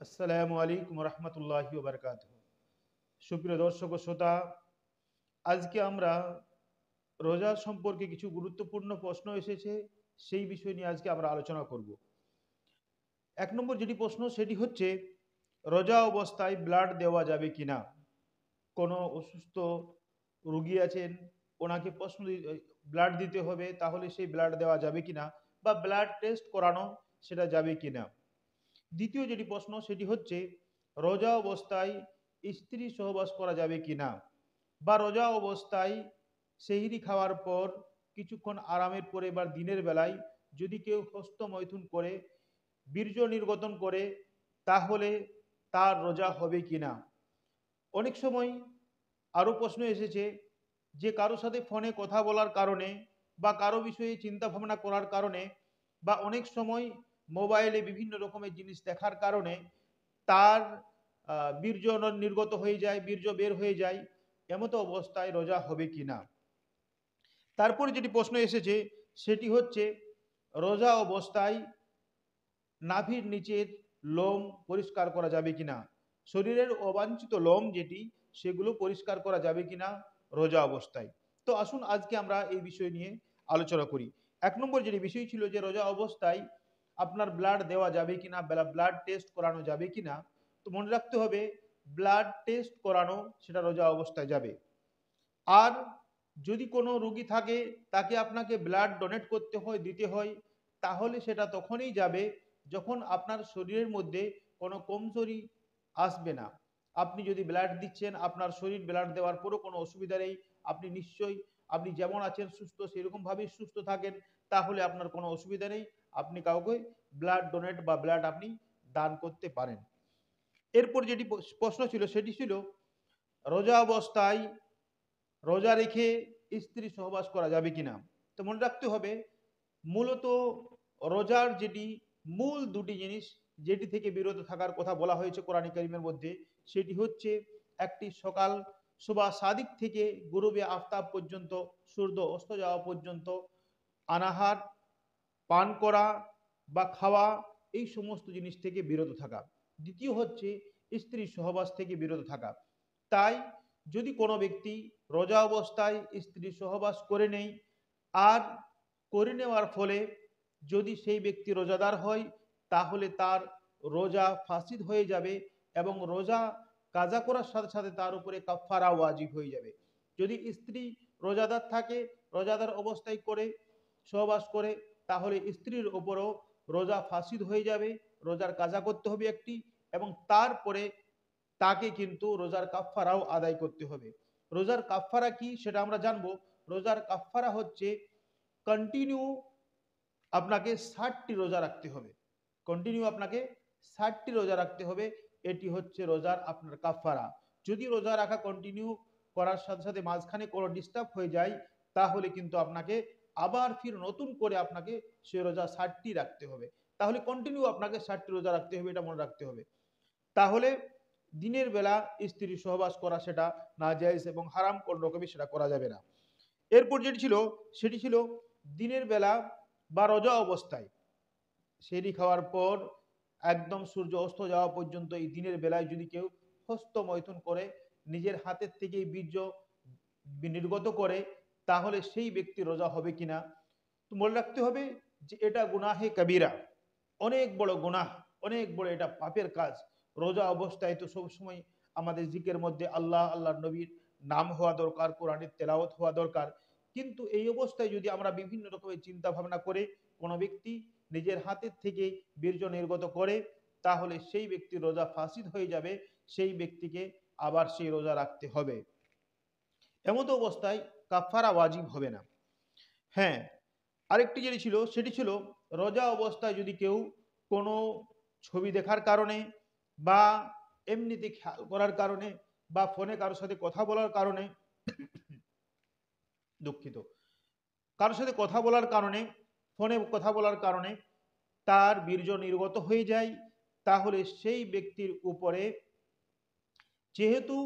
আসসালামু আলাইকুম রহমতুল্লাহি ওয়া বারাকাতুহু। সুপ্রিয় দর্শক ও শ্রোতা, আজকে আমরা রোজা সম্পর্কে কিছু গুরুত্বপূর্ণ প্রশ্ন এসেছে, সেই বিষয় নিয়ে আজকে আমরা আলোচনা করব। এক নম্বর যেটি প্রশ্ন সেটি হচ্ছে, রোজা অবস্থায় ব্লাড দেওয়া যাবে কিনা। কোনো অসুস্থ রোগী আছেন, ওনাকে ব্লাড দিতে হবে, তাহলে সেই ব্লাড দেওয়া যাবে কিনা, বা ব্লাড টেস্ট করানো সেটা যাবে কিনা। দ্বিতীয় যেটি প্রশ্ন সেটি হচ্ছে, রোজা অবস্থায় স্ত্রী সহবাস করা যাবে কিনা, বা রোজা অবস্থায় সেহরি খাওয়ার পর কিছুক্ষণ আরামের পরে বা দিনের বেলায় যদি কেউ হস্তমৈথুন করে বীর্য নির্গতন করে, তাহলে তার রোজা হবে কিনা। অনেক সময় আরও প্রশ্ন এসেছে যে কারো সাথে ফোনে কথা বলার কারণে বা কারো বিষয়ে চিন্তা ভাবনা করার কারণে বা অনেক সময় মোবাইলে বিভিন্ন রকমের জিনিস দেখার কারণে তার বীর্য নির্গত হয়ে যায়, বীর্য বের হয়ে যায়, এমতো অবস্থায় রোজা হবে কিনা। তারপরে যেটি প্রশ্ন এসেছে সেটি হচ্ছে, রোজা অবস্থায় নাভির নিচের লোম পরিষ্কার করা যাবে কিনা, শরীরের অবাঞ্ছিত লোম যেটি সেগুলো পরিষ্কার করা যাবে কিনা রোজা অবস্থায়। তো আসুন আজকে আমরা এই বিষয় নিয়ে আলোচনা করি। এক নম্বর যেটি বিষয় ছিল যে রোজা অবস্থায় আপনার ব্লাড দেওয়া যাবে কিনা, ব্লাড টেস্ট করানো যাবে কিনা। তো মনে রাখতে হবে, ব্লাড টেস্ট করানো সেটা রোজা অবস্থায় যাবে। আর যদি কোনো রোগী থাকে, তাকে আপনাকে ব্লাড ডোনেট করতে হয়, দিতে হয়, তাহলে সেটা তখনই যাবে যখন আপনার শরীরের মধ্যে কোনো কমজোরি আসবে না। আপনি যদি ব্লাড দিচ্ছেন, আপনার শরীর ব্লাড দেওয়ার পরও কোনো অসুবিধা নেই, আপনি নিশ্চয়ই আপনি যেমন আছেন সুস্থ সেরকমভাবেই সুস্থ থাকেন, তাহলে আপনার কোনো অসুবিধা নেই, আপনি কাউকে ব্লাড ডোনেট বা ব্লাড আপনি দান করতে পারেন। এরপর যেটি প্রশ্ন ছিল সেটি ছিল, রোজা অবস্থায় রোজা রেখে স্ত্রী সহবাস করা যাবে কিনা। তো মনে রাখতে হবে, মূলত রোজার যেটি মূল দুটি জিনিস যেটি থেকে বিরত থাকার কথা বলা হয়েছে কোরআন কারীমের মধ্যে, সেটি হচ্ছে, একটি সকাল সুবাহ সাদিক থেকে গুরুবে আফতাব পর্যন্ত, সূর্য অস্ত যাওয়া পর্যন্ত অনাহার পান করা বা খাওয়া, এই সমস্ত জিনিস থেকে বিরত থাকা। দ্বিতীয় হচ্ছে স্ত্রী সহবাস থেকে বিরত থাকা। তাই যদি কোনো ব্যক্তি রোজা অবস্থায় স্ত্রী সহবাস করে নেই, আর করে নেওয়ার ফলে যদি সেই ব্যক্তি রোজাদার হয়, তাহলে তার রোজা ফাসিদ হয়ে যাবে এবং রোজা কাজা করার সাথে সাথে তার উপরে কাফারা ওয়াজিব হয়ে যাবে। যদি স্ত্রী রোজাদার থাকে, রোজাদার অবস্থায় করে সহবাস করে, তাহলে স্ত্রীর ওপরও রোজা ফাসিদ হয়ে যাবে, রোজার কাজা করতে হবে একটি, এবং তারপরে তাকে কিন্তু রোজার কাফারাও আদায় করতে হবে। রোজার কাফারা কি সেটা আমরা জানবো। রোজার কাফারা হচ্ছে, কন্টিনিউ আপনাকে 60টি রোজা রাখতে হবে, কন্টিনিউ আপনাকে 60টি রোজা রাখতে হবে। এটি হচ্ছে রোজার আপনার কাফারা। যদি রোজা রাখা কন্টিনিউ করার সাথে সাথে মাঝখানে কোনো ডিস্টার্ব হয়ে যায়, তাহলে কিন্তু আপনাকে আবার ফির নতুন করে আপনাকে সে রোজা 60টি রাখতে হবে। তাহলে কন্টিনিউ আপনাকে 60টি রোজা রাখতে হবে, এটা মনে রাখতে হবে। তাহলে দিনের বেলা স্ত্রী সহবাস করা সেটা নাজায়েজ এবং হারাম, কোন রকমই সেটা করা যাবে না। এরপর যেটি ছিল সেটি ছিল, দিনের বেলা বা রোজা অবস্থায় সেহরি খাওয়ার পর একদম সূর্য অস্ত যাওয়া পর্যন্ত এই দিনের বেলায় যদি কেউ হস্তমৈথুন করে, নিজের হাতের থেকেই বীর্য নির্গত করে, তাহলে সেই ব্যক্তি রোজা হবে কিনা। তো মনে রাখতে হবে যে এটা গুনাহে কবিরা, অনেক বড় গুনাহ, অনেক বড় এটা পাপের কাজ। রোজা অবস্থায় তো সবসময় আমাদের জিকের মধ্যে আল্লাহ আল্লাহর নবীর নাম হওয়া দরকার, কোরআনের তেলাওয়াত হওয়া দরকার। কিন্তু এই অবস্থায় যদি আমরা বিভিন্ন রকমের চিন্তা ভাবনা করে কোনো ব্যক্তি নিজের হাতের থেকে বীর্য নির্গত করে, তাহলে সেই ব্যক্তির রোজা ফাসিদ হয়ে যাবে, সেই ব্যক্তিকে আবার সেই রোজা রাখতে হবে। এমত অবস্থায় কাফারা ওয়াজিব হবে না। হ্যাঁ, আরেকটি যেটি ছিল সেটি ছিল, রোজা অবস্থায় যদি কেউ কোনো ছবি দেখার কারণে বা এমনিতে খেয়াল করার কারণে বা ফোনে কারোর সাথে কথা বলার কারণে, দুঃখিত, কারোর সাথে কথা বলার কারণে, ফোনে কথা বলার কারণে তার বীর্য নির্গত হয়ে যায়, তাহলে সেই ব্যক্তির উপরে, যেহেতু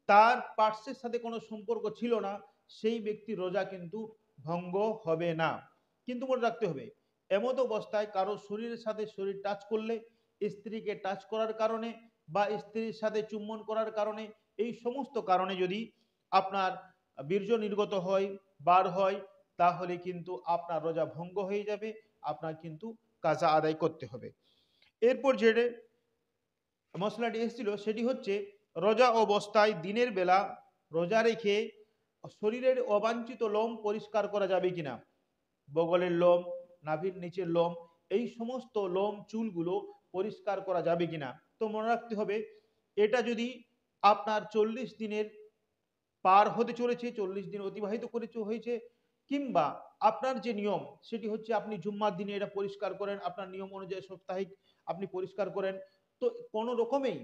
তার পার্শ্বের সাথে কোনো সম্পর্ক ছিল না, সেই ব্যক্তির রোজা কিন্তু ভঙ্গ হবে না। কিন্তু মনে রাখতে হবে, এমত অবস্থায় কারো শরীরের সাথে শরীর টাচ করলে স্ত্রীকে টাচ করার কারণে বা স্ত্রীর সাথে চুম্বন করার কারণে, এই সমস্ত কারণে যদি আপনার বীর্য নির্গত হয়, বার হয়, তাহলে কিন্তু আপনার রোজা ভঙ্গ হয়ে যাবে, আপনার কিন্তু কাজা আদায় করতে হবে। এরপর যে মশলাটি এসেছিল সেটি হচ্ছে রোজা অবস্থায় দিনের বেলা রোজা রেখে শরীরের অবাঞ্ছিত লোম পরিষ্কার করা যাবে কিনা। বগলের লোম, নাভির নিচের লোম, এই সমস্ত লোম চুলগুলো পরিষ্কার করা যাবে কিনা। তো মনে রাখতে হবে, এটা যদি আপনার 40 দিনের পার হতে চলেছে, 40 দিন অতিবাহিত করেছে হয়েছে, কিংবা আপনার যে নিয়ম সেটি হচ্ছে আপনি জুম্মার দিনে এটা পরিষ্কার করেন, আপনার নিয়ম অনুযায়ী সাপ্তাহিক আপনি পরিষ্কার করেন, তো কোনো রকমেই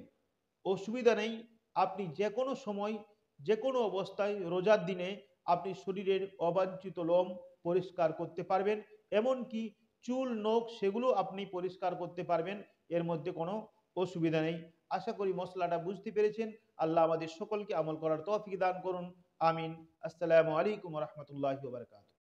অসুবিধা নেই। আপনি যে কোনো সময় যে কোনো অবস্থায় রোজার দিনে আপনি শরীরের অবাঞ্ছিত লোম পরিষ্কার করতে পারবেন, এমনকি চুল নখ সেগুলো আপনি পরিষ্কার করতে পারবেন, এর মধ্যে কোনো অসুবিধা নেই। আশা করি মশলাটা বুঝতে পেরেছেন। আল্লাহ আমাদের সকলকে আমল করার তৌফিক দান করুন। আমিন। আসসালামু আলাইকুম ওয়া রাহমাতুল্লাহি ওয়া বারাকাতুহু।